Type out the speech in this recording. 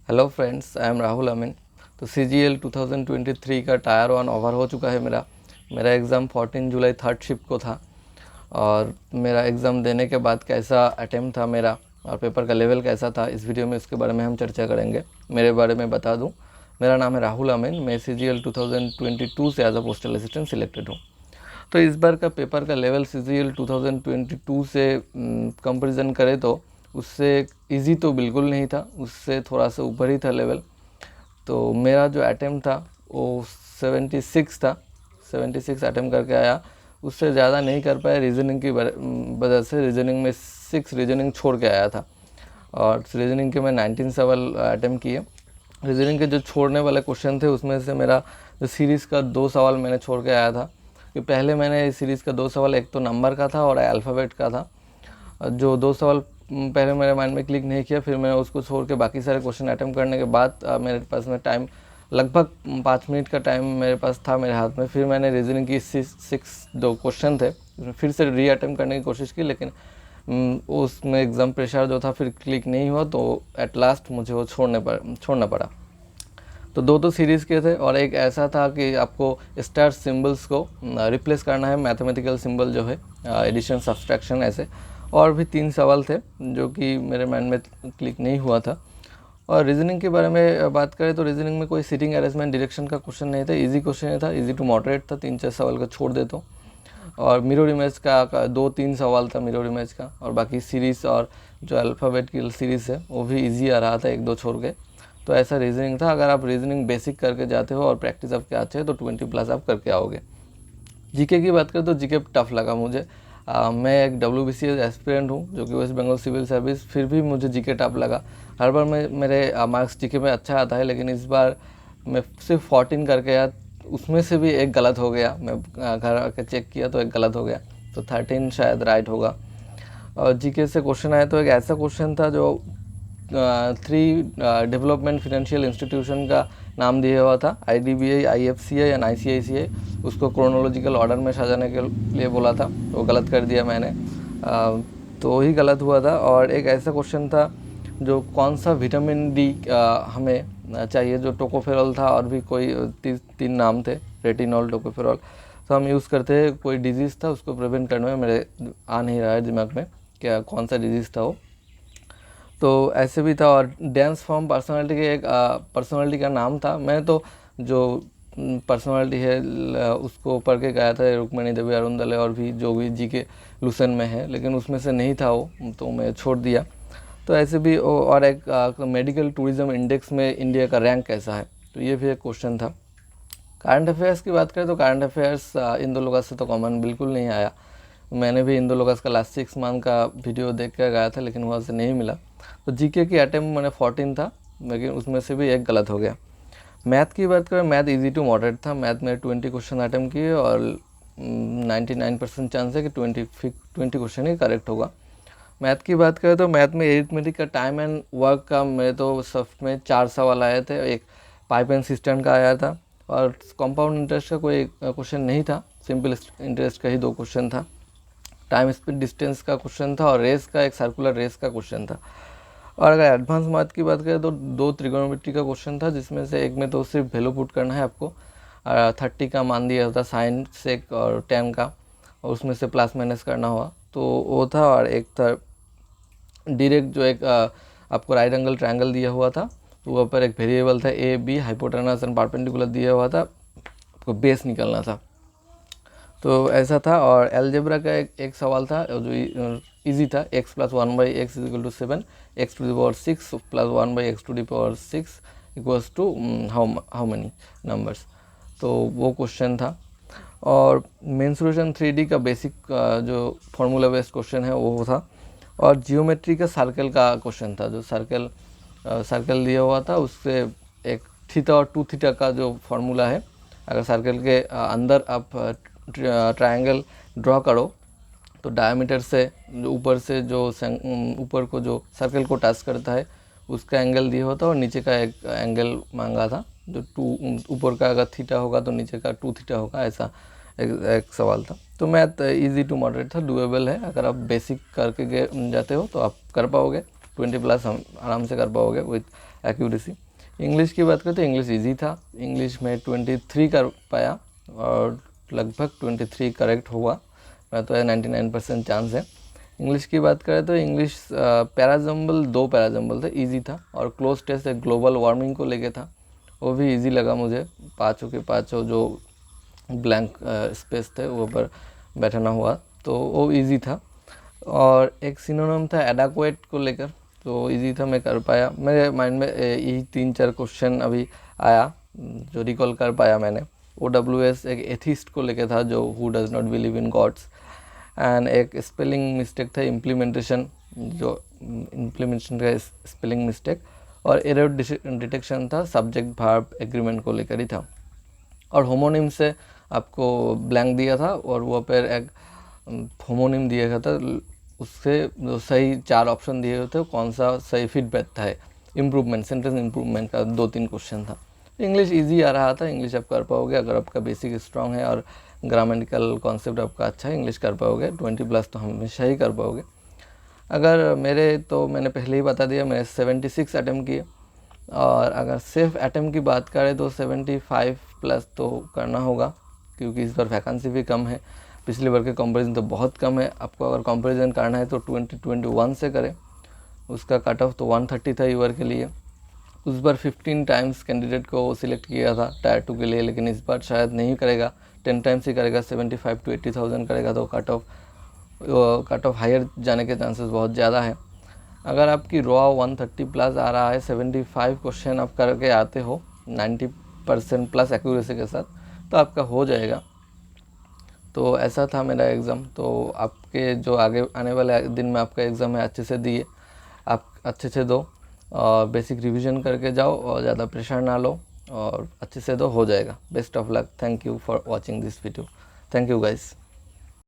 Hello friends, I am Rahul Amin. तो CGL 2023 का tyre 1 over हो चुका है। मेरा एग्ज़ाम 14 जुलाई थर्ड शिफ्ट को था। और मेरा एग्ज़ाम देने के बाद कैसा अटेम्प्ट था मेरा और पेपर का लेवल कैसा था, इस वीडियो में इसके बारे में हम चर्चा करेंगे। मेरे बारे में बता दूं, मेरा नाम है राहुल अमीन। मैं CGL 2022 से as a postal assistant selected हूँ। तो इस बार का पेपर का लेवल CGL 2022 से कंपेरिजन करें तो उससे इजी तो बिल्कुल नहीं था, उससे थोड़ा सा ऊपर ही था लेवल। तो मेरा जो अटेम्प्ट था वो 76 था, 76 अटेम्प्ट करके आया। उससे ज़्यादा नहीं कर पाया रीजनिंग की वजह से। रीजनिंग में 6 रीजनिंग छोड़ के आया था और रीजनिंग के मैं 19 सवाल अटेम्प्ट किए। रीजनिंग के जो छोड़ने वाले क्वेश्चन थे उसमें से मेरा जो सीरीज़ का 2 सवाल मैंने छोड़ के आया था। कि पहले मैंने इस सीरीज़ का 2 सवाल, एक तो नंबर का था और अल्फ़ाबेट का था। जो 2 सवाल पहले मेरे माइंड में क्लिक नहीं किया, फिर मैंने उसको छोड़ के बाकी सारे क्वेश्चन अटेम्प्ट करने के बाद मेरे पास में टाइम लगभग 5 मिनट का टाइम मेरे पास था मेरे हाथ में। फिर मैंने रीजनिंग की 6 जो क्वेश्चन थे फिर से री अटेम्प्ट करने की कोशिश की, लेकिन उसमें एग्ज़ाम प्रेशर जो था फिर क्लिक नहीं हुआ, तो एट लास्ट मुझे वो छोड़ना पड़ा। तो 2 सीरीज़ के थे और एक ऐसा था कि आपको स्टार सिंबल्स को रिप्लेस करना है, मैथमेटिकल सिंबल जो है, एडिशन सब्सट्रैक्शन, ऐसे और भी 3 सवाल थे जो कि मेरे माइंड में क्लिक नहीं हुआ था। और रीजनिंग के बारे में बात करें तो रीजनिंग में कोई सीटिंग अरेंजमेंट डायरेक्शन का क्वेश्चन नहीं था, इजी क्वेश्चन था, इजी टू मॉडरेट था। 3-4 सवाल का छोड़ देता हूँ। और मिरर इमेज का 2-3 सवाल था मिरर इमेज का, और बाकी सीरीज़ और जो अल्फ़ाबेट की सीरीज़ है वो भी इजी आ रहा था, 1-2 छोड़ के। तो ऐसा रीजनिंग था। अगर आप रीजनिंग बेसिक करके जाते हो और प्रैक्टिस आपके आते हैं तो 20+ आप करके आओगे। जीके की बात करें तो जीके टफ लगा मुझे। मैं एक WBCS एस्पिरेंट हूँ जो कि वेस्ट बंगाल सिविल सर्विस, फिर भी मुझे जीके टफ लगा। हर बार मेरे मार्क्स जीके में अच्छा आता है, लेकिन इस बार मैं सिर्फ 14 करके आया, उसमें से भी एक गलत हो गया। मैं घर आके चेक किया तो एक गलत हो गया, तो 13 शायद राइट होगा। और जीके से क्वेश्चन आया तो एक ऐसा क्वेश्चन था जो 3 डेवलपमेंट फिनेंशियल इंस्टीट्यूशन का नाम दिया हुआ था, IDBI, IFCI एंड ICICI। उसको क्रोनोलॉजिकल ऑर्डर में सजाने के लिए बोला था, तो गलत कर दिया मैंने। तो वही गलत हुआ था। और एक ऐसा क्वेश्चन था जो कौन सा विटामिन डी हमें चाहिए, जो टोकोफेरॉल था और भी कोई 3 नाम थे, रेटिनॉल, टोकोफेरॉल। तो हम यूज़ करते हैं, कोई डिजीज़ था उसको प्रिवेंट करने में, मेरे आ नहीं रहा है दिमाग में क्या कौन सा डिजीज़ था वो। तो ऐसे भी था। और डांस फॉर्म पर्सनालिटी के एक पर्सनालिटी का नाम था। मैं तो जो पर्सनालिटी है उसको पढ़ के गया था, रुक्मिणी देवी, अरुणदले और भी जो भी जी के लूसन में है, लेकिन उसमें से नहीं था वो, तो मैं छोड़ दिया। तो ऐसे भी और एक मेडिकल टूरिज़्म इंडेक्स में इंडिया का रैंक कैसा है, तो ये भी एक क्वेश्चन था। करंट अफेयर्स की बात करें तो करंट अफेयर्स इंदोलोगा से तो कॉमन बिल्कुल नहीं आया। मैंने भी इंदोलोगा का लास्ट 6 मंथ का वीडियो देख कर गया था, लेकिन वहाँ से नहीं मिला। तो जीके की अटेम्प्ट मैंने 14 था, लेकिन उसमें से भी एक गलत हो गया। मैथ की बात करें, मैथ इजी टू मॉडरेट था। मैथ में 20 क्वेश्चन अटेम्प्ट किए और 99% चांस है कि 20 क्वेश्चन ही करेक्ट होगा। मैथ की बात करें तो मैथ में एरिथमेटिक का टाइम एंड वर्क का मेरे तो सब में 4 सवाल आए थे, एक पाइप एंड सिस्टम का आया था, और कंपाउंड इंटरेस्ट का कोई क्वेश्चन नहीं था, सिंपल इंटरेस्ट का ही 2 क्वेश्चन था। टाइम स्पीड डिस्टेंस का क्वेश्चन था और रेस का, एक सर्कुलर रेस का क्वेश्चन था। और अगर एडवांस मैथ की बात करें तो 2 ट्रिगोनोमेट्री का क्वेश्चन था, जिसमें से एक में तो सिर्फ वैल्यू पुट करना है आपको। 30 का मान दिया होता साइन सेक और tan का, और उसमें से प्लस माइनस करना हुआ, तो वो था। और एक था डायरेक्ट जो एक आपको राइट एंगल ट्रायंगल दिया हुआ था, तो वहाँ पर एक वेरिएबल था AB, हाइपोटेनस एंड परपेंडिकुलर दिया हुआ था, आपको बेस निकलना था। तो ऐसा था। और एलजेब्रा का एक सवाल था जो इजी था, x + 1/x = 7, x⁶ + 1/x⁶ = how many numbers, तो वो क्वेश्चन था। और मेंसुरेशन 3D का बेसिक जो फार्मूला बेस्ड क्वेश्चन है वो था। और जियोमेट्री का सर्कल का क्वेश्चन था, जो सर्कल दिया हुआ था, उससे एक थीटा और 2 थीटा का जो फार्मूला है, अगर सर्कल के अंदर आप ट्रायंगल ड्रॉ करो तो डायमीटर से जो ऊपर से जो ऊपर को जो सर्कल को टच करता है उसका एंगल दिया होता है, और नीचे का एक एंगल मांगा था जो 2, ऊपर का अगर थीटा होगा तो नीचे का 2 थीटा होगा, ऐसा एक सवाल था। तो मैथ इजी टू मॉडरेट था, डूएबल है। अगर आप बेसिक करके जाते हो तो आप कर पाओगे, 20+ हम आराम से कर पाओगे विथ एक्यूरेसी। इंग्लिश की बात करें तो इंग्लिश इजी था, इंग्लिश में 23 कर पाया और लगभग 23 करेक्ट हुआ, मैं तो 99% चांस है। इंग्लिश की बात करें तो इंग्लिश पैराजम्बल 2 पैराजम्बल थे, इजी था। और क्लोज टेस्ट एक ग्लोबल वार्मिंग को लेके था, वो भी इजी लगा मुझे। पाँचों के पाँचों जो ब्लैंक स्पेस थे वो पर बैठना हुआ, तो वो इजी था। और एक सिनोनिम था एडाक्वेट को लेकर, तो इजी था, मैं कर पाया। मेरे माइंड में यही 3-4 क्वेश्चन अभी आया जो रिकॉल कर पाया मैंने। OWS एक एथिस्ट को लेकर था जो who does not believe in gods, and एक स्पेलिंग मिस्टेक था इम्प्लीमेंटेशन, जो इम्प्लीमेंटेशन का स्पेलिंग मिस्टेक, और एरर डिटेक्शन था सब्जेक्ट वर्ब एग्रीमेंट को लेकर ही था। और होमोनिम से आपको ब्लैंक दिया था और वो पर एक होमोनिम दिया गया था, उससे जो सही 4 ऑप्शन दिए हुए थे कौन सा सही फिट बैठता है। इम्प्रूवमेंट, सेंटेंस इम्प्रूवमेंट का 2-3 क्वेश्चन था। इंग्लिश इजी आ रहा था, इंग्लिश आप कर पाओगे अगर आपका बेसिक स्ट्रांग है और ग्रामेटिकल कॉन्सेप्ट आपका अच्छा है, इंग्लिश कर पाओगे। 20+ तो हमेशा ही कर पाओगे। अगर मेरे तो मैंने पहले ही बता दिया, मैंने 76 अटैम्प्ट किए, और अगर सिर्फ अटैम्प्ट की बात करें तो 75+ तो करना होगा, क्योंकि इस बार वैकेंसी भी कम है। पिछली बार के कंपैरिजन तो बहुत कम है। आपको अगर कंपैरिजन करना है तो 2021 से करें, उसका कट ऑफ तो 130 था ईयर के लिए। उस बार 15 टाइम्स कैंडिडेट को सिलेक्ट किया था टायर 2 के लिए, लेकिन इस बार शायद नहीं करेगा, 10 टाइम्स ही करेगा, 75 to 80,000 करेगा, तो कट ऑफ हायर जाने के चांसेस बहुत ज़्यादा है। अगर आपकी रॉ 130+ आ रहा है, 75 क्वेश्चन आप करके आते हो 90% प्लस एक्यूरेसी के साथ, तो आपका हो जाएगा। तो ऐसा था मेरा एग्ज़ाम। तो आपके जो आगे आने वाले दिन में आपका एग्ज़ाम है, अच्छे से दिए, आप अच्छे से दो और बेसिक रिवीजन करके जाओ और ज़्यादा प्रेशर ना लो और अच्छे से दो, हो जाएगा। Best of luck. Thank you for watching this video. Thank you guys.